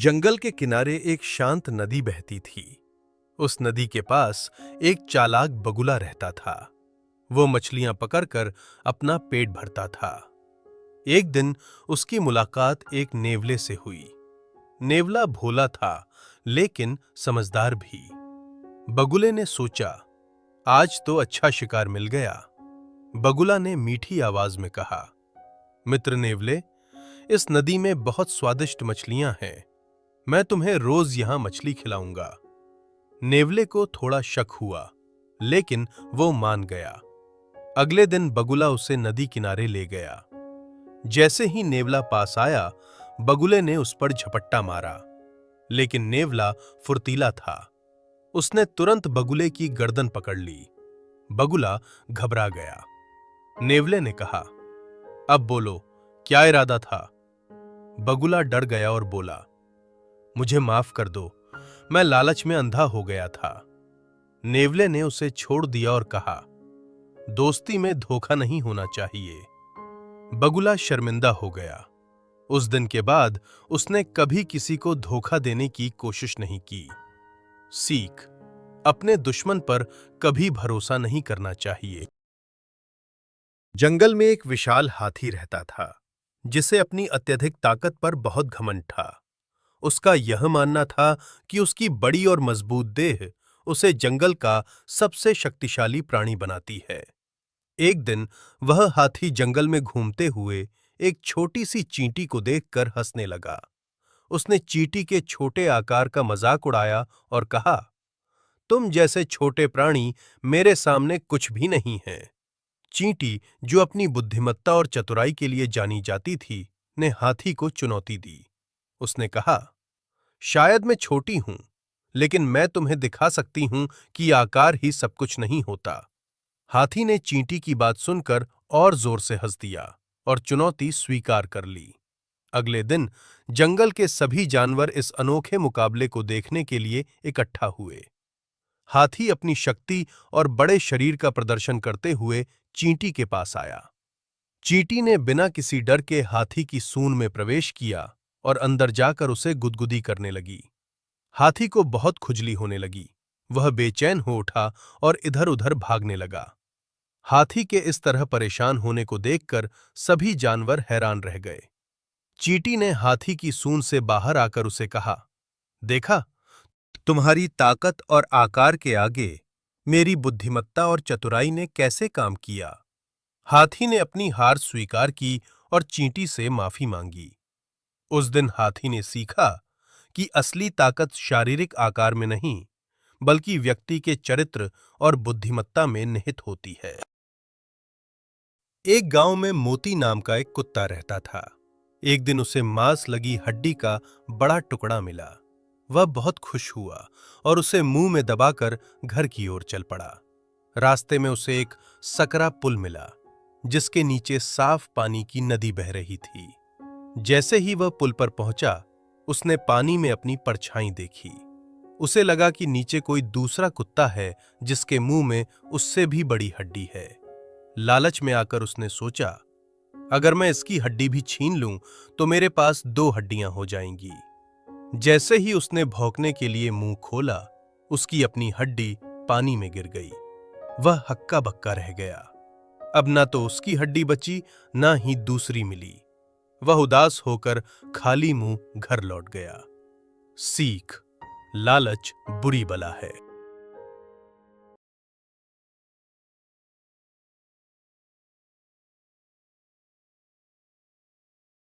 जंगल के किनारे एक शांत नदी बहती थी। उस नदी के पास एक चालाक बगुला रहता था। वो मछलियां पकड़कर अपना पेट भरता था। एक दिन उसकी मुलाकात एक नेवले से हुई। नेवला भोला था, लेकिन समझदार भी। बगुले ने सोचा, आज तो अच्छा शिकार मिल गया। बगुला ने मीठी आवाज में कहा, मित्र नेवले, इस नदी में बहुत स्वादिष्ट मछलियां हैं। मैं तुम्हें रोज यहां मछली खिलाऊंगा। नेवले को थोड़ा शक हुआ, लेकिन वो मान गया। अगले दिन बगुला उसे नदी किनारे ले गया। जैसे ही नेवला पास आया, बगुले ने उस पर झपट्टा मारा, लेकिन नेवला फुर्तीला था। उसने तुरंत बगुले की गर्दन पकड़ ली। बगुला घबरा गया। नेवले ने कहा, अब बोलो, क्या इरादा था? बगुला डर गया और बोला, मुझे माफ कर दो, मैं लालच में अंधा हो गया था। नेवले ने उसे छोड़ दिया और कहा, दोस्ती में धोखा नहीं होना चाहिए। बगुला शर्मिंदा हो गया। उस दिन के बाद उसने कभी किसी को धोखा देने की कोशिश नहीं की। सीख, अपने दुश्मन पर कभी भरोसा नहीं करना चाहिए। जंगल में एक विशाल हाथी रहता था, जिसे अपनी अत्यधिक ताकत पर बहुत घमंड था। उसका यह मानना था कि उसकी बड़ी और मजबूत देह उसे जंगल का सबसे शक्तिशाली प्राणी बनाती है। एक दिन वह हाथी जंगल में घूमते हुए एक छोटी सी चींटी को देखकर हंसने लगा। उसने चींटी के छोटे आकार का मजाक उड़ाया और कहा, तुम जैसे छोटे प्राणी मेरे सामने कुछ भी नहीं हैं। चींटी, जो अपनी बुद्धिमत्ता और चतुराई के लिए जानी जाती थी, ने हाथी को चुनौती दी। उसने कहा, शायद मैं छोटी हूं, लेकिन मैं तुम्हें दिखा सकती हूं कि आकार ही सब कुछ नहीं होता। हाथी ने चींटी की बात सुनकर और जोर से हंस दिया और चुनौती स्वीकार कर ली। अगले दिन जंगल के सभी जानवर इस अनोखे मुकाबले को देखने के लिए इकट्ठा हुए। हाथी अपनी शक्ति और बड़े शरीर का प्रदर्शन करते हुए चींटी के पास आया। चींटी ने बिना किसी डर के हाथी की सूंड में प्रवेश किया और अंदर जाकर उसे गुदगुदी करने लगी। हाथी को बहुत खुजली होने लगी। वह बेचैन हो उठा और इधर-उधर भागने लगा। हाथी के इस तरह परेशान होने को देखकर सभी जानवर हैरान रह गए। चींटी ने हाथी की सूंड से बाहर आकर उसे कहा, देखा, तुम्हारी ताकत और आकार के आगे मेरी बुद्धिमत्ता और चतुराई ने कैसे काम किया। हाथी ने अपनी हार स्वीकार की और चींटी से माफी मांगी। उस दिन हाथी ने सीखा कि असली ताकत शारीरिक आकार में नहीं, बल्कि व्यक्ति के चरित्र और बुद्धिमत्ता में निहित होती है। एक गांव में मोती नाम का एक कुत्ता रहता था। एक दिन उसे मांस लगी हड्डी का बड़ा टुकड़ा मिला। वह बहुत खुश हुआ और उसे मुंह में दबाकर घर की ओर चल पड़ा। रास्ते में उसे एक सकरा पुल मिला, जिसके नीचे साफ पानी की नदी बह रही थी। जैसे ही वह पुल पर पहुंचा, उसने पानी में अपनी परछाई देखी। उसे लगा कि नीचे कोई दूसरा कुत्ता है, जिसके मुंह में उससे भी बड़ी हड्डी है। लालच में आकर उसने सोचा, अगर मैं इसकी हड्डी भी छीन लूं, तो मेरे पास 2 हड्डियां हो जाएंगी। जैसे ही उसने भौंकने के लिए मुंह खोला, उसकी अपनी हड्डी पानी में गिर गई। वह हक्का बक्का रह गया। अब ना तो उसकी हड्डी बची, ना ही दूसरी मिली। वह उदास होकर खाली मुंह घर लौट गया। सीख, लालच बुरी बला है।